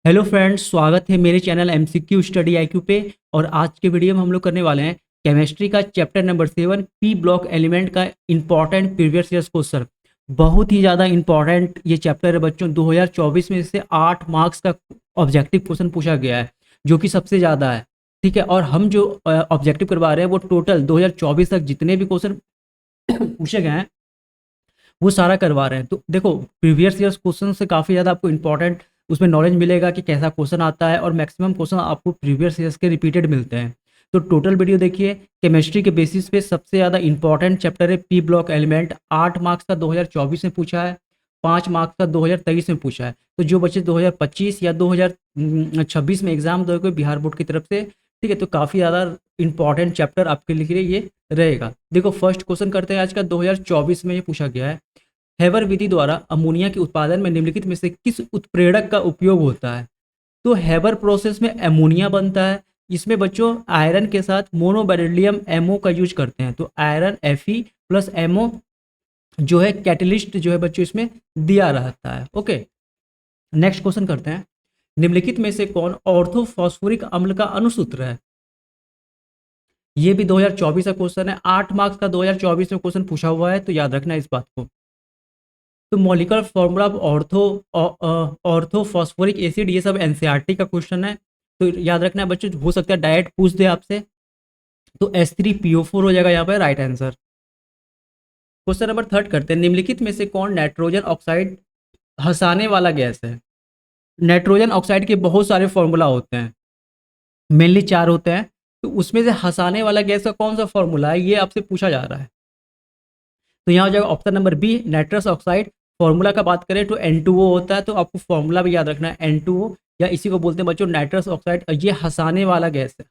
Hello friends, स्वागत है मेरे चैनल एमसीक्यू स्टडी आईक्यू पे। और आज के वीडियो में हम लोग करने वाले हैं केमिस्ट्री का chapter number 7 P block element का इंपॉर्टेंट प्रीवियस ईयर्स क्वेश्चन। बहुत ही ज़्यादा इंपॉर्टेंट ये चैप्टर है बच्चों। 2024 में से 8 मार्क्स का ऑब्जेक्टिव क्वेश्चन पूछा गया है, जो कि सबसे ज़्यादा है। ठीक है, और हम जो ऑब्जेक्टिव करवा रहे हैं वो टोटल 2024 तक जितने भी क्वेश्चन पूछे गए हैं वो सारा करवा रहे हैं। तो देखो, प्रीवियस ईयर्स क्वेश्चन से काफ़ी ज़्यादा आपको इंपॉर्टेंट उसमें नॉलेज मिलेगा कि कैसा क्वेश्चन आता है, और मैक्सिमम क्वेश्चन आपको प्रीवियस ईयर्स के रिपीटेड मिलते हैं। तो टोटल वीडियो देखिए। केमिस्ट्री के बेसिस पे सबसे ज़्यादा इंपॉर्टेंट चैप्टर है पी ब्लॉक एलिमेंट। 8 मार्क्स का 2024 में पूछा है, 5 मार्क्स का 2023 में पूछा है। तो जो बच्चे 2025 या 2026 में एग्जाम दोगे बिहार बोर्ड की तरफ से, ठीक है, तो काफ़ी ज़्यादा इंपॉर्टेंट चैप्टर आपके लिए ये रहेगा। देखो, फर्स्ट क्वेश्चन करते हैं आज का। 2024 में ये पूछा गया है, हेवर विधि द्वारा अमोनिया के उत्पादन में निम्नलिखित में से किस उत्प्रेरक का उपयोग होता है। तो हेवर प्रोसेस में अमोनिया बनता है। इसमें बच्चों आयरन के साथ मोनोबेरिलियम एमओ का यूज करते हैं। तो आयरन Fe प्लस एमओ जो है कैटलिस्ट जो है बच्चों इसमें दिया रहता है। ओके, नेक्स्ट क्वेश्चन करते हैं। निम्नलिखित में से कौन ऑर्थोफॉस्फोरिक अम्ल का अणुसूत्र है। ये भी 2024 का क्वेश्चन है। 8 मार्क्स का 2024 में क्वेश्चन पूछा हुआ है, तो याद रखना इस बात को। तो मॉलिक्यूलर फॉर्मूला ऑर्थोफॉस्फोरिक एसिड, ये सब एनसीईआरटी का क्वेश्चन है, तो याद रखना है बच्चों। हो सकता है डायरेक्ट पूछ दे आपसे। तो H3PO4 हो जाएगा यहाँ पे राइट आंसर। क्वेश्चन नंबर 3 करते हैं। निम्नलिखित में से कौन नाइट्रोजन ऑक्साइड हंसाने वाला गैस है। नाइट्रोजन ऑक्साइड के बहुत सारे फॉर्मूला होते हैं, मेनली 4 होते हैं। तो उसमें से हंसाने वाला गैस का कौन सा फॉर्मूला है, ये आपसे पूछा जा रहा है। तो यहाँ हो जाएगा option number B, nitrous oxide. Formula का बात करें तो N2O होता है, तो आपको फॉर्मूला भी याद रखना है N2O, या इसी को बोलते हैं बच्चों नाइट्रस ऑक्साइड। ये हंसाने वाला गैस है,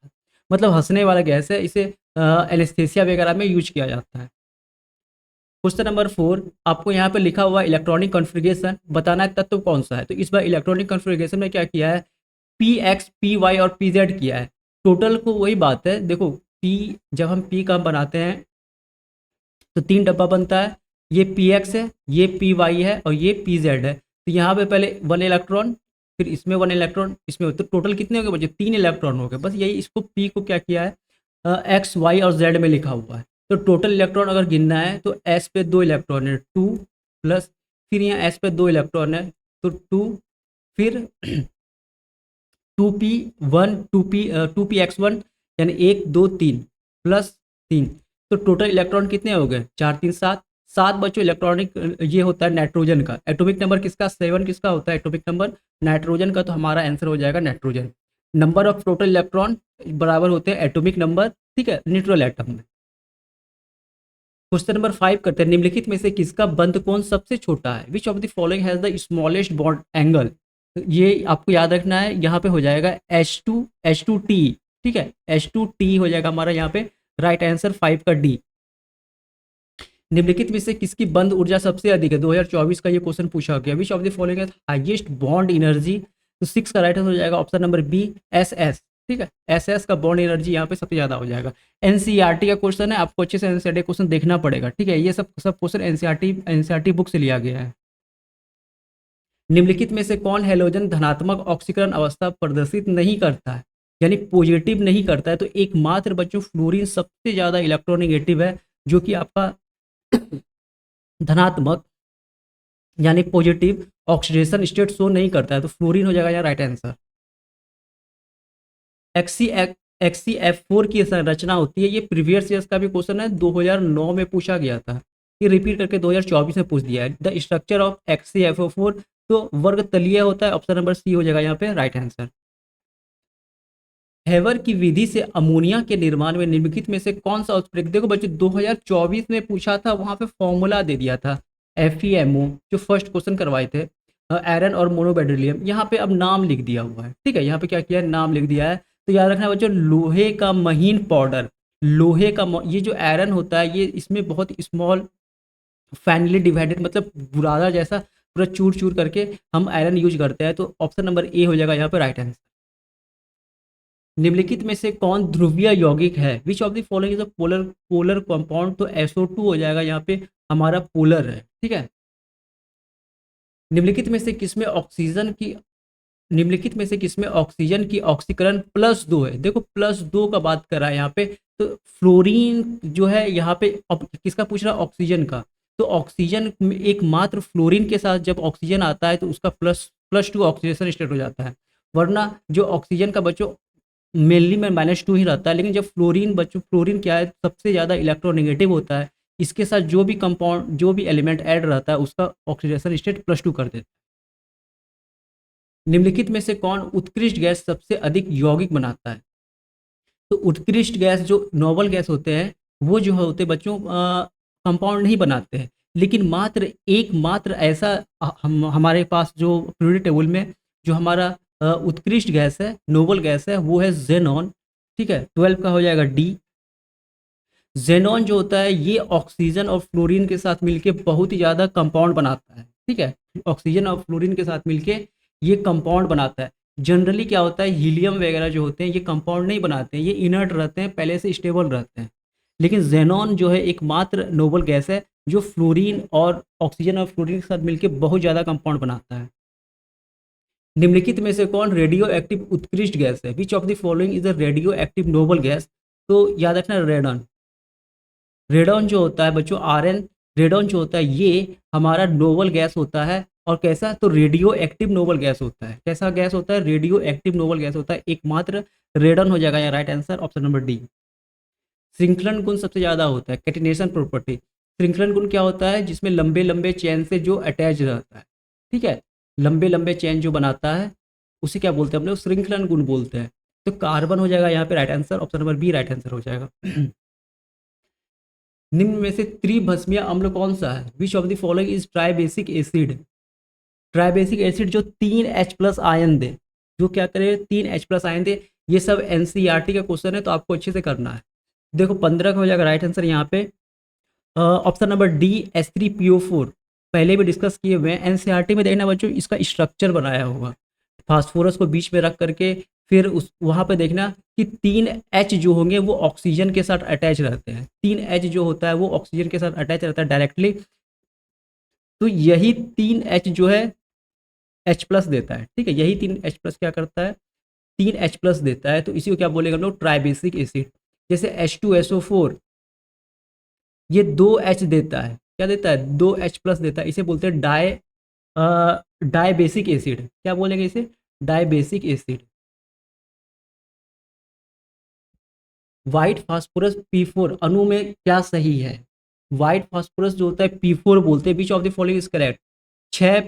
मतलब हंसने वाला गैस है। इसे एनेस्थेसिया वगैरह में यूज किया जाता है। क्वेश्चन नंबर 4, आपको यहाँ पे लिखा हुआ इलेक्ट्रॉनिक कॉन्फ़िगरेशन बताना है तत्व कौन सा है। तो इस बार इलेक्ट्रॉनिक कॉन्फ़िगरेशन में क्या किया है, Px Py और Pz किया है। टोटल को वही बात है। देखो, P जब हम P का बनाते हैं तो 3 डब्बा बनता है। ये Px है, ये Py है और ये Pz है। तो यहाँ पे पहले 1 इलेक्ट्रॉन, फिर इसमें 1 इलेक्ट्रॉन, इसमें, तो टोटल कितने हो गए बच्चे, 3 इलेक्ट्रॉन हो गए। बस यही, इसको P को क्या किया है, एक्स वाई और जेड में लिखा हुआ है। तो टोटल इलेक्ट्रॉन अगर गिनना है तो S पे 2 इलेक्ट्रॉन है 2 प्लस, फिर यहाँ S पे 2 इलेक्ट्रॉन है तो 2, फिर 2p1 2px1 यानी 1 2 3 प्लस 3। तो टोटल इलेक्ट्रॉन कितने हो गए, 4 3 7। 7 बच्चों इलेक्ट्रॉनिक ये होता है नाइट्रोजन का। एटॉमिक नंबर किसका, 7 किसका होता है एटॉमिक नंबर, नाइट्रोजन का। तो हमारा आंसर हो जाएगा nitrogen. Number of total electron बराबर होते हैं एटॉमिक नंबर, ठीक है, न्यूट्रल एटम में। क्वेश्चन नंबर 5 करते हैं। निम्नलिखित में से किसका बंध कोण सबसे छोटा है। Which of the following has the smallest bond angle. ये आपको याद रखना है। यहाँ पे हो जाएगा H2T, ठीक है, H2T हो जाएगा हमारा यहाँ पे राइट आंसर 5 का डी। निम्नलिखित में से किसकी बंध ऊर्जा सबसे अधिक है। 2024 का ये क्वेश्चन पूछा गया। विच ऑफ द फॉलोइंग है हाईएस्ट बॉन्ड एनर्जी। तो 6 का राइट आंसर हो जाएगा ऑप्शन नंबर बी, SS। ठीक है, SS का बॉन्ड एनर्जी यहाँ पे सबसे ज्यादा हो जाएगा। एनसीईआरटी का क्वेश्चन है, आपको अच्छे से एनसीईआरटी क्वेश्चन देखना पड़ेगा। ठीक है, ये सब क्वेश्चन एनसीईआरटी बुक से लिया गया है। निम्नलिखित में से कौन हैलोजन धनात्मक ऑक्सीकरण अवस्था प्रदर्शित नहीं करता है, यानी पॉजिटिव नहीं करता है। तो एकमात्र बच्चों फ्लोरीन सबसे ज्यादा इलेक्ट्रोनेगेटिव है, जो कि आपका धनात्मक यानी पॉजिटिव ऑक्सीडेशन स्टेट शो नहीं करता है। तो फ्लोरीन हो जाएगा यहाँ राइट आंसर। XCF4 की संरचना होती है। ये प्रीवियस ईयर्स का भी क्वेश्चन है, 2009 में पूछा गया था। ये रिपीट करके 2024 में पूछ दिया है। द स्ट्रक्चर ऑफ XCFO4, तो वर्ग तलीय होता है। ऑप्शन नंबर सी हो जाएगा यहाँ पे राइट आंसर। हेवर की विधि से अमोनिया के निर्माण में निम्नलिखित में से कौन सा उत्प्रेरक। देखो बच्चों, 2024 में पूछा था, वहां पे फॉर्मूला दे दिया था FeMO, जो फर्स्ट क्वेश्चन करवाए थे, आयरन और मोनोबेरिलियम। यहाँ पे अब नाम लिख दिया हुआ है। ठीक है, यहाँ पे क्या किया है, नाम लिख दिया है। तो याद रखना बच्चों, लोहे का महीन पाउडर, लोहे का ये जो आयरन होता है, ये इसमें बहुत स्मॉल फाइनली डिवाइडेड, मतलब बुरादा जैसा पूरा चूर चूर करके हम आयरन यूज करते हैं। तो ऑप्शन नंबर ए हो जाएगा यहाँ पे राइट आंसर। निम्नलिखित में से कौन ध्रुवीय यौगिक है। Which of the following is a polar polar compound. तो SO2 हो जाएगा यहाँ पे हमारा पोलर है। ठीक है, निम्नलिखित में से किसमें ऑक्सीजन की निम्नलिखित में से किसमें ऑक्सीजन की ऑक्सीकरण +2 है? देखो +2 का बात कर रहा है यहाँ पे, तो फ्लोरीन जो है यहाँ पे किसका पूछ रहा है? ऑक्सीजन का। तो ऑक्सीजन में एकमात्र फ्लोरीन के साथ जब ऑक्सीजन आता है तो उसका +2 ऑक्सीडेशन स्टेट हो जाता है, वरना जो ऑक्सीजन का बच्चों मेनली में -2 ही रहता है। लेकिन जब फ्लोरीन बच्चों, फ्लोरीन क्या है, सबसे ज़्यादा इलेक्ट्रोनेगेटिव होता है, इसके साथ जो भी कंपाउंड, जो भी एलिमेंट ऐड रहता है उसका ऑक्सीडेशन स्टेट +2 कर देता है। निम्नलिखित में से कौन उत्कृष्ट गैस सबसे अधिक यौगिक बनाता है? तो उत्कृष्ट गैस जो नोबल गैस होते हैं वो जो होते हैं बच्चों कंपाउंड नहीं बनाते हैं, लेकिन मात्र एकमात्र ऐसा हमारे पास जो पीरियोडिक टेबल में जो हमारा उत्कृष्ट गैस है, नोबल गैस है, वो है जेनॉन। ठीक है, 12 का हो जाएगा डी। जेनॉन जो होता है ये ऑक्सीजन और फ्लोरीन के साथ मिलके बहुत ही ज़्यादा कंपाउंड बनाता है। ठीक है, ऑक्सीजन और फ्लोरीन के साथ मिलके ये कंपाउंड बनाता है। जनरली क्या होता है, हीलियम वगैरह जो होते हैं ये कंपाउंड नहीं बनाते हैं, ये इनर्ट रहते हैं, पहले से स्टेबल रहते हैं। लेकिन जेनॉन जो है एकमात्र नोबल गैस है जो फ्लोरीन और ऑक्सीजन और फ्लोरीन के साथ मिलकर बहुत ज़्यादा कंपाउंड बनाता है। निम्नलिखित में से कौन रेडियो एक्टिव उत्कृष्ट गैस है? Which of the following is a radio active noble gas? तो याद रखना रेडन। रेडॉन जो होता है बच्चों, आरएन, रेडॉन जो होता है ये हमारा नोबल गैस होता है। और कैसा? तो रेडियो एक्टिव नोबल गैस होता है। कैसा गैस होता है? रेडियो एक्टिव नोबल गैस होता है, एकमात्र रेडॉन हो जाएगा यहाँ right answer, option number D. श्रृंखलन गुण सबसे ज़्यादा होता है, कैटिनेशन प्रॉपर्टी। श्रृंखलन गुण क्या होता है? जिसमें लंबे लंबे चेन से जो अटैच रहता है। ठीक है, लंबे लंबे चेन जो बनाता है उसे क्या बोलते हैं? हम लोग श्रृंखलन गुण बोलते हैं। तो कार्बन हो जाएगा यहाँ पे right answer, option number B right answer हो जाएगा। निम्न में से त्रिभस्मीय अम्ल कौन सा है? Which of the following is tribasic acid? Tribasic acid जो 3H+ आयन दे, जो क्या करे? 3H+ आयन दे। ये सब एनसीईआरटी का क्वेश्चन है तो आपको अच्छे से करना है। देखो 15 का हो जाएगा राइट आंसर यहाँ पे, ऑप्शन नंबर डी H3PO4। पहले भी डिस्कस किए हुए हैं, एनसीईआरटी में देखना बच्चों इसका स्ट्रक्चर बनाया होगा, फास्फोरस को बीच में रख करके फिर उस वहाँ पे देखना कि 3H जो होंगे वो ऑक्सीजन के साथ अटैच रहते हैं। 3H जो होता है वो ऑक्सीजन के साथ अटैच रहता है डायरेक्टली। तो यही 3H जो है H+ देता है। ठीक है, यही 3H+ क्या करता है? 3H+ देता है। तो इसी को क्या बोलेगा हम लोग? Tribasic acid. जैसे H2SO4 ये 2H देता है। क्या देता है? 2H+ देता है। इसे बोलते हैं डाइबेसिक एसिड। क्या बोलेंगे इसे? Dibasic acid. White phosphorus P4 अणु में क्या सही है? व्हाइट फास्फोरस जो होता है P4 बोलते हैं। Which of the following is correct? 6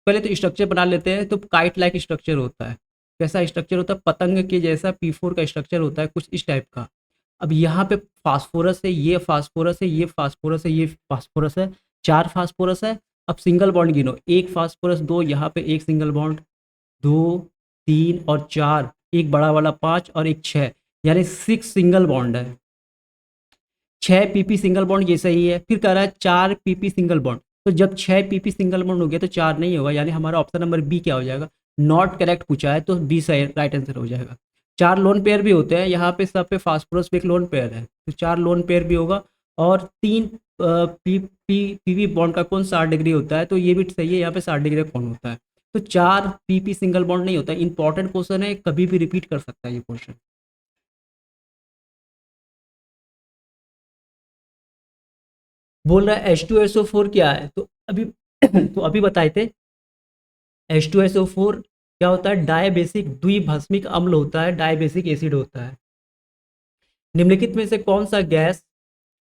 पहले तो स्ट्रक्चर बना लेते हैं। तो काइट लाइक स्ट्रक्चर होता है। कैसा स्ट्रक्चर होता है? पतंग के जैसा P4 का स्ट्रक्चर होता है, कुछ इस टाइप का। अब यहाँ पे फास्फोरस है, ये फास्फोरस है, ये फास्फोरस है, ये फास्फोरस है, 4 फास्फोरस है। अब सिंगल बॉन्ड गिनो, 1 फास्फोरस, 2 यहाँ पे, 1 सिंगल बॉन्ड, 2 3 और 4, एक बड़ा वाला 5 और एक 6, यानी 6 सिंगल बॉन्ड है। 6 PP सिंगल बॉन्ड ये सही है। फिर कह रहा है 4 PP सिंगल बॉन्ड। तो जब 6 PP सिंगल बॉन्ड हो गया तो 4 नहीं होगा, यानी हमारा ऑप्शन नंबर बी क्या हो जाएगा? नॉट करेक्ट पूछा है तो बी सही राइट आंसर हो जाएगा। 4 लोन पेयर भी होते हैं, यहाँ पे सब पे फास्फोरस पे एक लोन पेयर है तो 4 लोन पेयर भी होगा। और 3 PP बॉन्ड का कौन 60 डिग्री होता है? तो ये भी सही है, यहाँ पे 60 डिग्री कौन होता है? तो 4 PP सिंगल बॉन्ड नहीं होता। इंपॉर्टेंट क्वेश्चन है, कभी भी रिपीट कर सकता है ये क्वेश्चन। बोल रहा है H2SO4 क्या है? तो अभी तो अभी बताए थे। H2SO4 क्या होता है? डायबेसिक द्विभस्मिक अम्ल होता है, डायबेसिक एसिड होता है। निम्नलिखित में से कौन सा गैस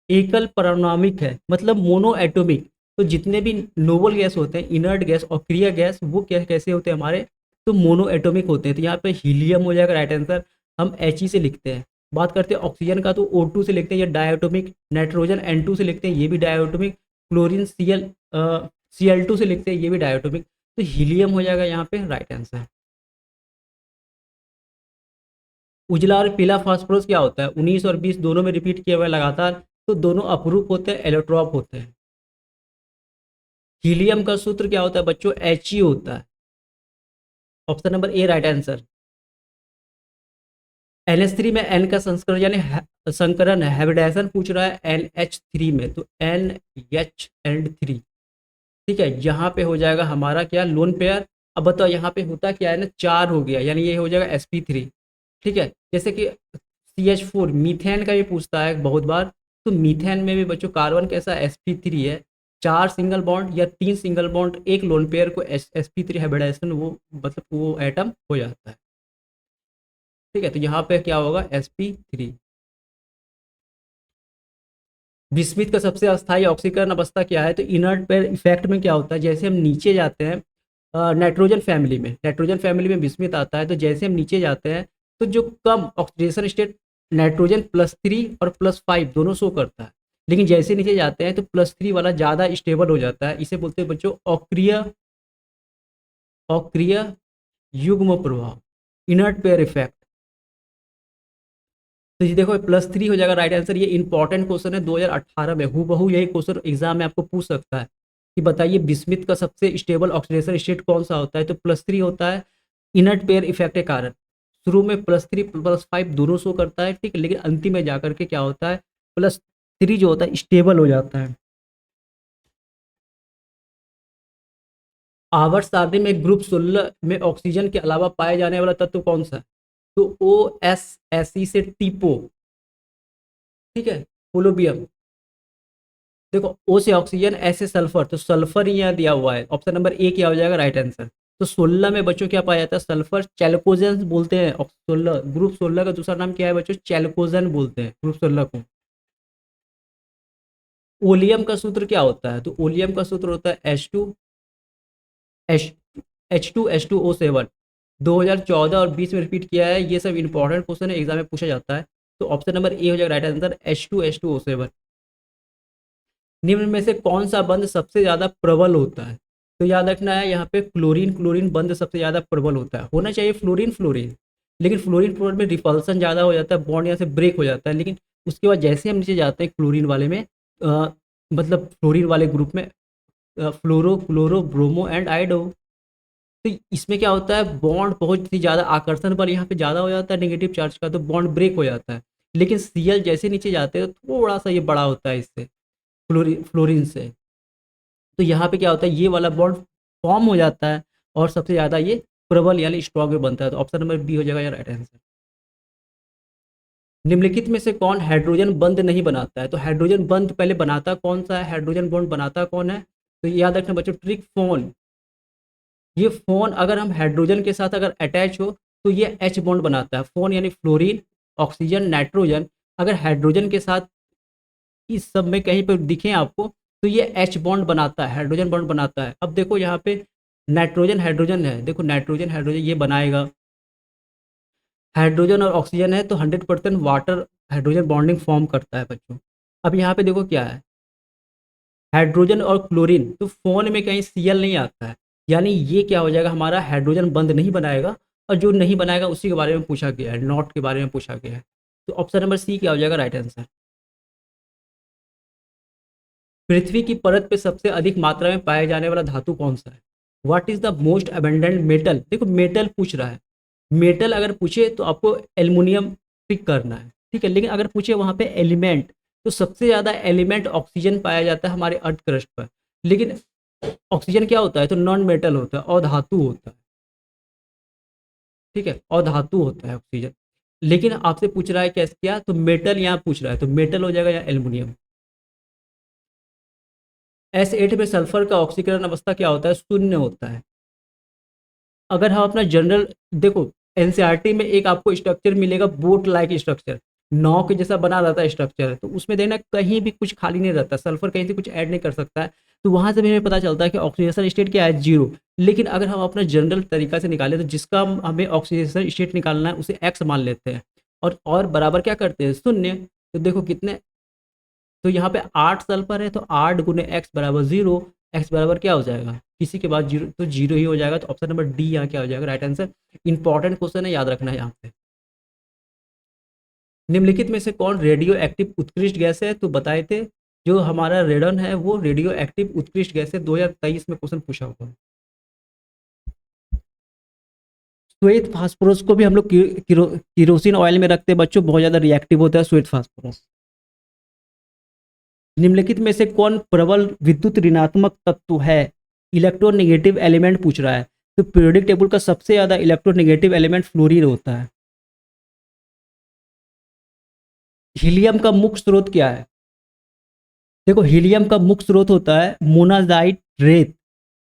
एकल परमाणुक है, मतलब मोनो एटॉमिक? तो जितने भी नोबल गैस होते हैं, इनर्ट गैस और क्रिया गैस, वो कैसे होते हैं हमारे? तो मोनो एटॉमिक होते हैं। तो यहाँ पे हीलियम हो जाएगा राइट आंसर, हम He से लिखते हैं। बात करते हैं ऑक्सीजन का तो O2 से लिखते हैं, ये डायटोमिक। नाइट्रोजन N2 से लिखते हैं, ये भी डायटोमिक। क्लोरीन Cl2 से लिखते हैं, ये भी डायटोमिक। तो हीलियम हो जाएगा यहाँ पे राइट आंसर। उजला और पीला फास्फोरस क्या होता है? 19 और 20 दोनों में रिपीट किया हुआ है लगातार, तो दोनों अपरूप होते हैं, एलोट्रॉप होते हैं। हीलियम का सूत्र क्या होता है बच्चों? He होता है, option number A right answer. NH3 में N का संस्करण यानी संकरण है, हाइब्रिडाइजेशन पूछ रहा है NH3 में, तो NH and 3। ठीक है, यहाँ पे हो जाएगा हमारा क्या? Lone pair. अब बताओ यहाँ पे होता क्या है ना, 4 हो गया, यानी ये हो जाएगा sp3। ठीक है, जैसे कि CH4 मीथेन का भी पूछता है बहुत बार, तो मीथेन में भी बच्चों कार्बन कैसा sp3 है, 4 सिंगल बॉन्ड या 3 सिंगल बॉन्ड एक लोन पेयर को sp3 हाइब्रिडाइजेशन वो मतलब वो एटम हो जाता है। ठीक है, तो यहाँ पे क्या होगा sp3। विस्मित का सबसे अस्थायी ऑक्सीकरण अवस्था क्या है, तो इनर्ट पेयर इफेक्ट में क्या होता है, जैसे हम नीचे जाते हैं नाइट्रोजन फैमिली में विस्मित आता है, तो जैसे हम नीचे जाते हैं तो जो कम ऑक्सीडेशन स्टेट नाइट्रोजन +3 और +5 दोनों शो करता है, लेकिन जैसे नीचे जाते हैं तो +3 वाला ज़्यादा स्टेबल हो जाता है। इसे बोलते हैं बच्चों अक्रिय अक्रिय युग्म प्रभाव, इनर्ट पेयर इफेक्ट। तो ये देखो +3 हो जाएगा राइट आंसर। ये इंपॉर्टेंट क्वेश्चन है 2018 में, हूबहू यही क्वेश्चन एग्जाम में आपको पूछ सकता है कि बताइए बिस्मिथ का सबसे स्टेबल ऑक्सीडेशन स्टेट कौन सा होता है, तो +3 होता है इनर्ट पेयर इफेक्ट के कारण। शुरू में +3 +5 दोनों शो करता है, ठीक है, लेकिन अंतिम में जाकर के क्या होता है +3 जो होता है स्टेबल हो जाता है। आवर्त सारणी में ग्रुप 16 में ऑक्सीजन के अलावा पाए जाने वाला तत्व कौन सा है, तो OSSE से टीपो, ठीक है, पोलोबियम। देखो ओ से ऑक्सीजन, एस से सल्फर, तो सल्फर ही यहाँ दिया हुआ है, ऑप्शन नंबर ए क्या हो जाएगा राइट आंसर। तो 16 में बच्चों क्या पाया जाता है, सल्फर, चैल्कोजेन बोलते हैं। 16 ग्रुप 16 का दूसरा नाम क्या है बच्चों, चैल्कोजेन बोलते हैं ग्रुप 16 को। ओलियम का सूत्र क्या होता है, तो ओलियम का सूत्र होता है एच H2SO7। 2014 और 20 में रिपीट किया है, ये सब इंपॉर्टेंट क्वेश्चन है, एग्जाम में पूछा जाता है। तो ऑप्शन नंबर ए हो जाएगा राइट आंसर, H2SO7। निम्न में से कौन सा बंध सबसे ज़्यादा प्रबल होता है, तो याद रखना है यहाँ पे क्लोरीन, क्लोरीन बंध सबसे ज़्यादा प्रबल होता है। होना चाहिए फ्लोरीन, फ्लोरीन, लेकिन फ्लोरीन फ्लोरीन में रिपल्सन ज़्यादा हो जाता है, बॉन्ड यहाँ से ब्रेक हो जाता है, लेकिन उसके बाद जैसे हम नीचे जाते हैं क्लोरीन वाले में मतलब फ्लोरीन वाले ग्रुप में फ्लोरो, क्लोरो, ब्रोमो एंड आइडो, तो इसमें क्या होता है बॉन्ड बहुत ही ज़्यादा आकर्षण बल यहाँ पे ज़्यादा हो जाता है नेगेटिव चार्ज का, तो बॉन्ड ब्रेक हो जाता है। लेकिन Cl जैसे नीचे जाते हैं तो थोड़ा सा ये बड़ा होता है इससे, फ्लोरीन से। तो यहाँ पे क्या होता है ये वाला बॉन्ड फॉर्म हो जाता है और सबसे ज़्यादा ये प्रबल यानी स्ट्रॉन्ग में बनता है। तो ऑप्शन नंबर बी हो जाएगा यार राइट आंसर। निम्नलिखित में से कौन हाइड्रोजन बंध नहीं बनाता है, तो हाइड्रोजन बंध पहले बनाता कौन सा है, हाइड्रोजन बॉन्ड बनाता कौन है, तो याद रखना बच्चों ट्रिक फोन। ये फोन अगर हम हाइड्रोजन के साथ अगर अटैच हो तो ये H बॉन्ड बनाता है। फोन यानी फ्लोरीन, ऑक्सीजन, नाइट्रोजन, अगर हाइड्रोजन के साथ इस सब में कहीं पर दिखे आपको तो ये H बॉन्ड बनाता है, हाइड्रोजन बॉन्ड बनाता है। अब देखो यहाँ पे नाइट्रोजन हाइड्रोजन है, देखो नाइट्रोजन हाइड्रोजन ये बनाएगा, हाइड्रोजन और ऑक्सीजन है तो 100% वाटर हाइड्रोजन बॉन्डिंग फॉर्म करता है बच्चों। अब यहाँ पे देखो क्या है हाइड्रोजन और क्लोरीन, तो फोन में कहीं Cl नहीं आता है, यानी ये क्या हो जाएगा हमारा हाइड्रोजन बंध नहीं बनाएगा, और जो नहीं बनाएगा उसी के बारे में पूछा गया है, नॉट के बारे में पूछा गया है। तो ऑप्शन नंबर सी क्या हो जाएगा राइट आंसर। पृथ्वी की परत पे सबसे अधिक मात्रा में पाया जाने वाला धातु कौन सा है, what is the most abundant metal, देखो मेटल पूछ रहा है, मेटल अगर पूछे तो आपको एल्युमिनियम पिक करना है, ठीक है, लेकिन अगर पूछे वहाँ पे एलिमेंट, तो सबसे ज़्यादा एलिमेंट ऑक्सीजन पाया जाता है हमारे अर्थ क्रस्ट पर, लेकिन ऑक्सीजन क्या होता है तो नॉन मेटल होता है और धातु होता है, ठीक है, और धातु होता है ऑक्सीजन, लेकिन आपसे पूछ रहा है कैसे क्या, तो मेटल यहाँ पूछ रहा है, तो मेटल हो जाएगा या एल्युमिनियम। S8 में सल्फर का ऑक्सीकरण अवस्था क्या होता है, शून्य होता है। अगर हम अपना जनरल देखो एनसीईआरटी में एक आपको स्ट्रक्चर मिलेगा बोट लाइक स्ट्रक्चर, नाव के जैसा बना रहता है स्ट्रक्चर, तो उसमें देखना कहीं भी कुछ खाली नहीं रहता, सल्फर कहीं से कुछ ऐड नहीं कर सकता है, तो वहां से भी हमें पता चलता है कि ऑक्सीडेशन स्टेट क्या है जीरो। लेकिन अगर हम अपना जनरल तरीका से निकालें तो जिसका हमें ऑक्सीडेशन स्टेट निकालना है उसे एक्स मान लेते हैं और बराबर क्या करते हैं शून्य, तो देखो कितने, तो यहाँ पे 8 सल्फर है तो 8 गुने एक्स बराबर 0, एक्स बराबर क्या हो जाएगा किसी के बाद जीरो, तो जीरो ही हो जाएगा। तो ऑप्शन नंबर डी यहाँ क्या हो जाएगा राइट आंसर। इंपॉर्टेंट क्वेश्चन है, याद रखना है यहाँ पे। निम्नलिखित में से कौन रेडियो एक्टिव उत्कृष्ट गैस है, तो बताए थे जो हमारा रेडन है वो रेडियो एक्टिव उत्कृष्ट गैस है, 2023 में क्वेश्चन पूछा हुआ है। श्वेत फास्फोरस को भी हम लोग किरोसिन ऑयल में रखते हैं बच्चों, बहुत ज्यादा रिएक्टिव होता है श्वेत फास्फोरस। निम्नलिखित में से कौन प्रबल विद्युत ऋणात्मक तत्व है, इलेक्ट्रोनेगेटिव एलिमेंट पूछ रहा है, तो पीरियोडिक टेबल का सबसे ज़्यादा इलेक्ट्रोनेगेटिव एलिमेंट फ्लोरीन होता है। हीलियम का मुख्य स्रोत क्या है? देखो, हीलियम का मुख्य स्रोत होता है मोनाजाइट रेत।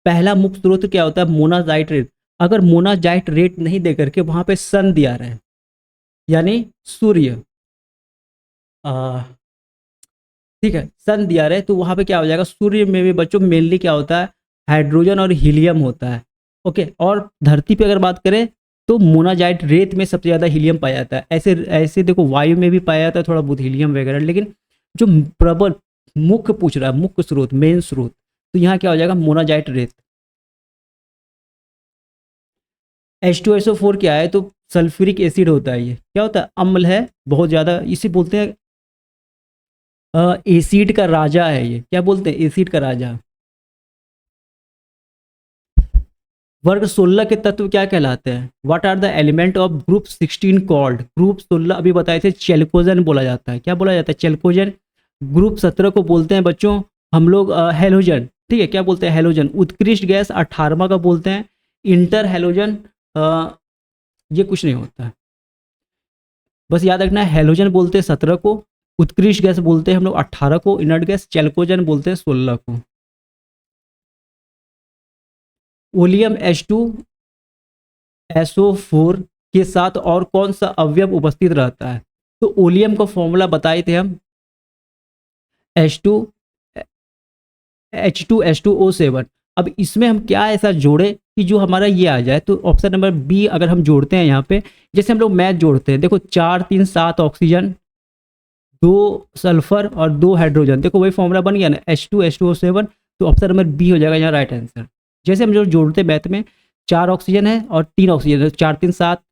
पहला मुख्य स्रोत क्या होता है? मोनाजाइट रेत। अगर मोनाजाइट रेत नहीं दे करके वहां पे सन दिया रहे, यानी सूर्य, ठीक है, सन दिया रहे, तो वहां पे क्या हो जाएगा? सूर्य में भी बच्चों मेनली क्या होता है? हाइड्रोजन और हीलियम होता है। ओके, और धरती पे अगर बात करें तो मोनाजाइट रेत में सबसे ज़्यादा हीलियम पाया जाता है। ऐसे ऐसे देखो, वायु में भी पाया जाता है थोड़ा बहुत हीलियम वगैरह, लेकिन जो प्रबल मुख्य पूछ रहा है, मुख्य स्रोत, मेन स्रोत, तो यहाँ क्या हो जाएगा? मोनाजाइट रेत। H2SO4 क्या है? तो सल्फ्यूरिक एसिड होता है। ये क्या होता है? अम्ल है बहुत ज़्यादा, इसे बोलते हैं एसिड का राजा है। ये क्या बोलते हैं? एसिड का राजा। वर्ग 16 के तत्व क्या कहलाते हैं? What are the element of group 16 called? Group 16 अभी बताए थे, चेल्कोजन बोला जाता है। क्या बोला जाता है? चेल्कोजन। ग्रुप 17 को बोलते हैं बच्चों हम लोग हेलोजन। ठीक है, क्या बोलते हैं? हेलोजन। उत्कृष्ट गैस 18वां का बोलते हैं इंटर हेलोजन। ये कुछ नहीं होता है, बस याद रखना है, हेलोजन बोलते हैं 17 को, उत्कृष्ट गैस बोलते हैं हम लोग 18 को, इनर्ट गैस चेल्कोजन बोलते हैं 16 को। ओलियम H2SO4 के साथ और कौन सा अवयव उपस्थित रहता है? तो ओलियम का फॉर्मूला बताए थे हम, H2 H2H2O7। अब इसमें हम क्या ऐसा जोड़े कि जो हमारा ये आ जाए? तो ऑप्शन नंबर बी अगर हम जोड़ते हैं यहाँ पे, जैसे हम लोग मैथ जोड़ते हैं, देखो 4 3 7 ऑक्सीजन, 2 सल्फर और 2 हाइड्रोजन, देखो वही फॉर्मूला बन गया ना, H2H2O7। तो ऑप्शन नंबर बी हो जाएगा यहाँ राइट आंसर। जैसे हम जो जोड़ते हैं मैथ में, 4 ऑक्सीजन है और 3 ऑक्सीजन है, 4 3 7,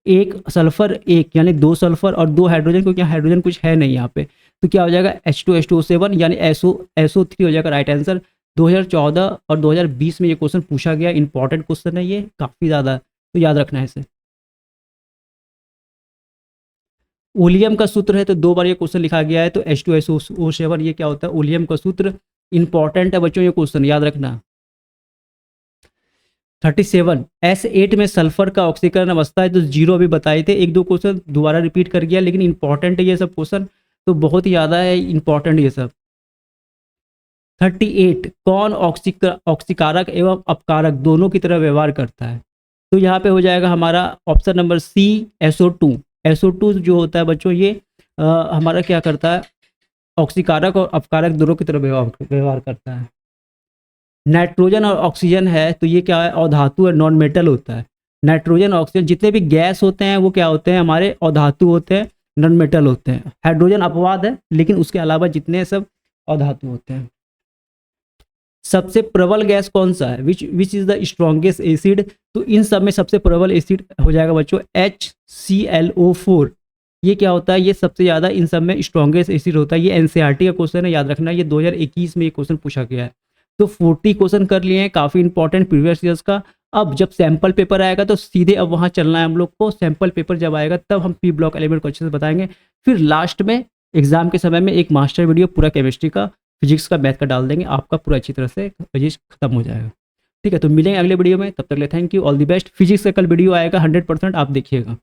1 सल्फर 1 यानी 2 सल्फर और 2 हाइड्रोजन, क्योंकि हाइड्रोजन कुछ है नहीं यहाँ पे, तो क्या हो जाएगा? H2H2O7 यानी SO3 हो जाएगा राइट आंसर। 2014 और 2020 में ये क्वेश्चन पूछा गया, इंपॉर्टेंट क्वेश्चन है ये काफ़ी ज़्यादा, तो याद रखना है इसे। ओलियम का सूत्र है, तो 2 बार ये क्वेश्चन लिखा गया है, तो H2SO7 ये क्या होता है? ओलियम का सूत्र। इंपॉर्टेंट है बच्चों ये क्वेश्चन, याद रखना। 37 S8 में सल्फर का ऑक्सीकरण अवस्था है, तो 0 अभी बताए थे, 1 2 क्वेश्चन दोबारा रिपीट कर गया, लेकिन इंपॉर्टेंट है ये सब क्वेश्चन, तो बहुत ही ज़्यादा है इंपॉर्टेंट ये सब। 38 कौन ऑक्सीकारक एवं अपकारक दोनों की तरह व्यवहार करता है? तो यहाँ पे हो जाएगा हमारा option number C, SO2। SO2 जो होता है बच्चों, ये हमारा क्या करता है? ऑक्सीकारक और अपकारक दोनों की तरह व्यवहार करता है। नाइट्रोजन और ऑक्सीजन है, तो ये क्या है? अधातु है, नॉन मेटल होता है। नाइट्रोजन और ऑक्सीजन जितने भी गैस होते हैं वो क्या होते हैं? हमारे अधातु होते हैं, नॉन मेटल होते हैं। हाइड्रोजन अपवाद है, लेकिन उसके अलावा जितने सब अधातु होते हैं। सबसे प्रबल गैस कौन सा है? Which is the strongest acid? तो इन सब में सबसे प्रबल एसिड हो जाएगा बच्चों HClO4। ये क्या होता है? ये सबसे ज़्यादा इन सब में स्ट्रॉन्गेस्ट एसिड होता है। ये NCERT का क्वेश्चन है, याद रखना। ये 2021 में ये क्वेश्चन पूछा गया है। तो 40 क्वेश्चन कर लिए हैं, काफ़ी इंपॉर्टेंट प्रीवियस ईयर्स का। अब जब सैम्पल पेपर आएगा तो सीधे अब वहाँ चलना है हम लोग को। सैम्पल पेपर जब आएगा तब हम पी ब्लॉक एलिमेंट को अच्छे से बताएंगे। फिर लास्ट में एग्जाम के समय में एक मास्टर वीडियो पूरा केमिस्ट्री का, फिजिक्स का, मैथ का डाल देंगे, आपका पूरा अच्छी तरह से फिजिक्स खत्म हो जाएगा। ठीक है, तो मिलेंगे अगले वीडियो में, तब तक ले thank you, all the best. Physics का कल वीडियो आएगा 100%, आप देखिएगा।